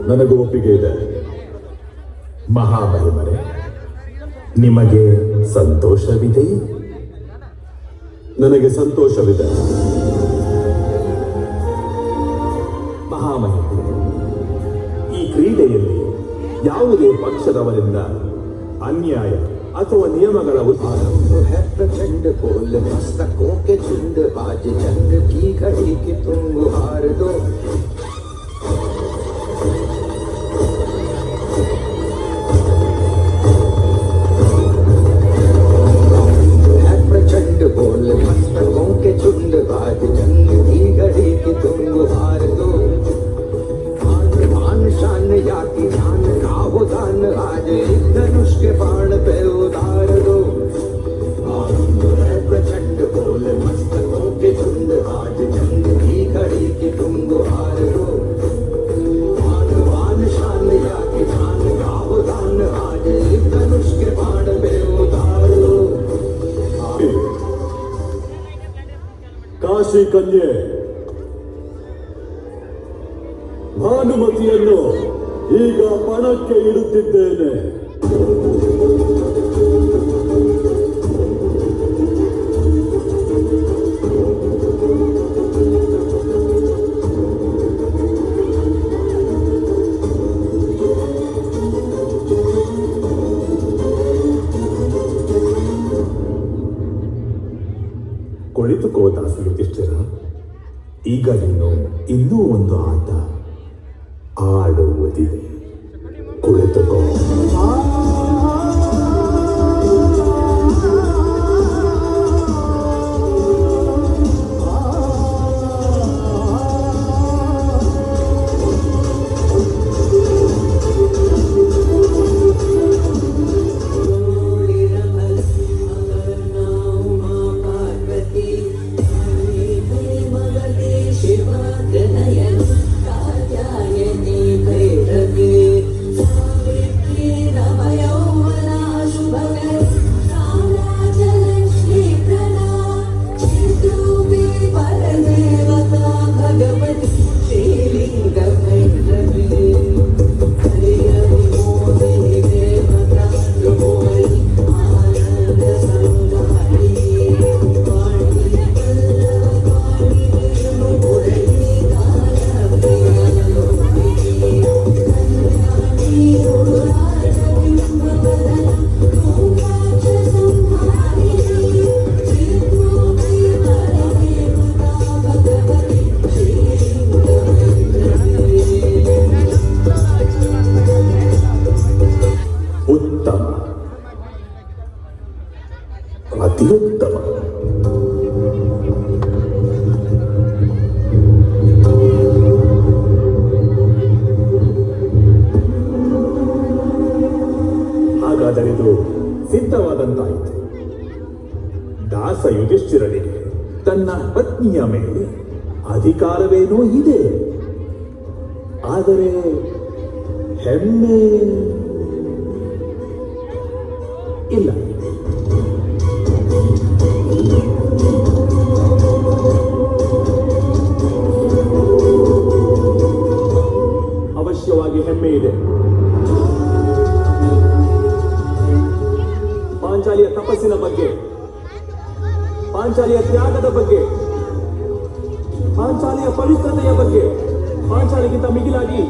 ನನಗೂ ಒಪ್ಪಿಗೆ ಇದೆ. ಮಹಾಮಹಿಮರೇ, ನಿಮಗೆ ಸಂತೋಷವಿದೆ? ನನಗೆ ಸಂತೋಷವಿದೆ. ಮಹಾಮಹಿಮರೇ, ಈ ಕ್ರೀಡೆಯಲ್ಲಿ ಯಾವುದೇ ಪಕ್ಷದವರಿಂದ ಅನ್ಯಾಯ ಅಥವಾ ನಿಯಮಗಳ प्रचंड बोल मस्तकों के झुंड बाज जंग की घड़ी की तुम हार दो. प्रचंड बोल मस्तकों के झुंड बाज जंग की घड़ी की तुम हार दो. मान शान या की जान का हो दान आज धनुष के बाण पे उतार दो. प्रचंड बोल मस्तकों के झुंड आज जंग की घड़ी की तुम हार दो. मान शान या की जान का हो दान आज धनुष के बाण पे उतार दो. ಕಾಶಿ ಕನ್ಯೆ ಭಾನುಮತಿಯನ್ನು ಈಗ ಪಣಕ್ಕೆ ಇಡುತ್ತಿದ್ದೇನೆ. ಕುಳಿತುಕೋ ದಾಸ ಯುಧಿಷ್ಠಿರ. ಈಗ ನೀನು ಇನ್ನೂ ಒಂದು ಆಟ ಆಡುವುದಿದೆ. ಕುಳಿತುಕೋ. ಅತ್ಯುತ್ತಮ. ಹಾಗಾದರೆ ಇದು ಸಿದ್ಧವಾದಂತಾಯಿತು. ದಾಸ ಯುಧಿಷ್ಠಿರನಿಗೆ ತನ್ನ ಪತ್ನಿಯ ಮೇಲೆ ಅಧಿಕಾರವೇನೋ ಇದೆ, ಆದರೆ ಹೆಮ್ಮೆ ಇಲ್ಲ. ಅವಶ್ಯವಾಗಿ ಹೆಮ್ಮೆ ಇದೆ. ಪಾಂಚಾಲಿಯ ತಪಸ್ಸಿನ ಬಗ್ಗೆ, ಪಾಂಚಾಲಿಯ ತ್ಯಾಗದ ಬಗ್ಗೆ, ಪಾಂಚಾಲಿಯ ಪವಿತ್ರತೆಯ ಬಗ್ಗೆ, ಪಾಂಚಾಲಿಗಿಂತ ಮಿಗಿಲಾಗಿ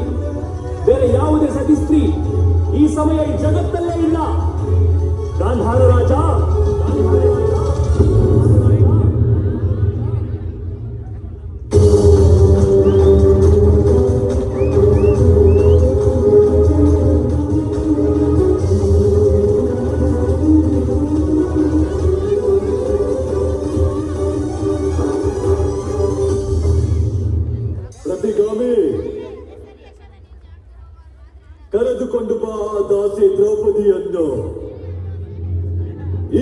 ಬೇರೆ ಯಾವುದೇ ಸತಿ ಸ್ತ್ರೀ ಈ ಸಮಯ ಈ ಜಗತ್ತಲ್ಲೇ ಇಲ್ಲ. ಗಾಂಧಾರ ರಾಜ, ಪ್ರತಿಗಾಮಿ ಕರೆದುಕೊಂಡು ಬಾ ದಾಸಿ ದ್ರೌಪದಿಯನ್ನು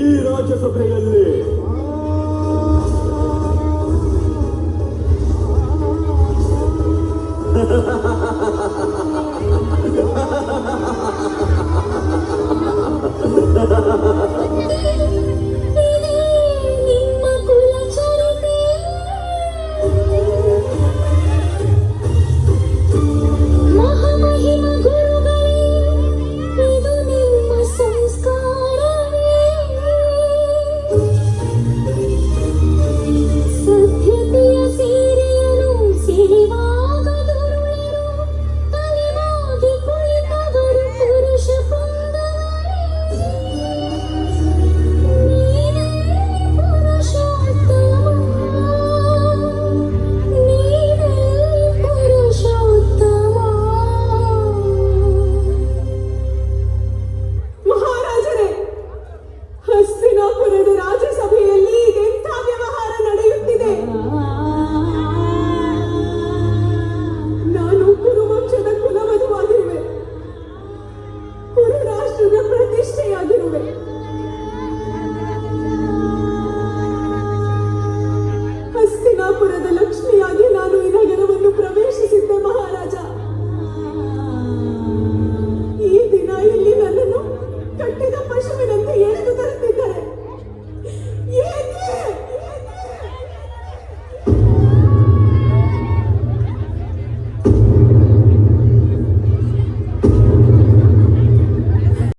ಈ ರಾಜ್ಯಸಭೆಯಲ್ಲಿ.